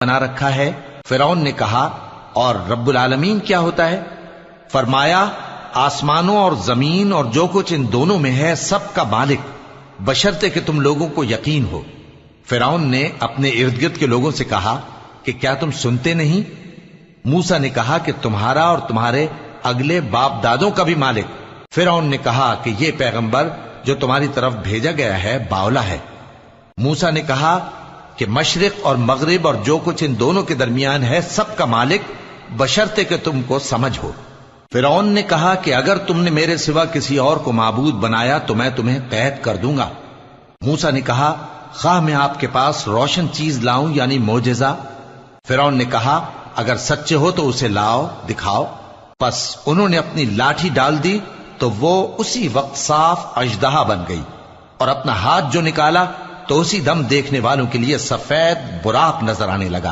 بنا رکھا ہے؟ فرعون نے کہا اور رب العالمین کیا ہوتا ہے؟ فرمایا آسمانوں اور زمین اور جو کچھ ان دونوں میں ہے سب کا مالک، بشرطے کہ تم لوگوں کو یقین ہو۔ فرعون نے اپنے ارد گرد کے لوگوں سے کہا کہ کیا تم سنتے نہیں؟ موسیٰ نے کہا کہ تمہارا اور تمہارے اگلے باپ دادوں کا بھی مالک۔ فرعون نے کہا کہ یہ پیغمبر جو تمہاری طرف بھیجا گیا ہے باولا ہے۔ موسیٰ نے کہا کہ مشرق اور مغرب اور جو کچھ ان دونوں کے درمیان ہے سب کا مالک، بشرطے کہ تم کو سمجھ ہو۔ فرعون نے کہا کہ اگر تم نے میرے سوا کسی اور کو معبود بنایا تو میں تمہیں قید کر دوں گا۔ موسیٰ نے کہا خواہ میں آپ کے پاس روشن چیز لاؤں یعنی معجزہ؟ فرعون نے کہا اگر سچے ہو تو اسے لاؤ، دکھاؤ۔ پس انہوں نے اپنی لاٹھی ڈال دی تو وہ اسی وقت صاف اژدہا بن گئی، اور اپنا ہاتھ جو نکالا تو اسی دم دیکھنے والوں کے لیے سفید براق نظر آنے لگا۔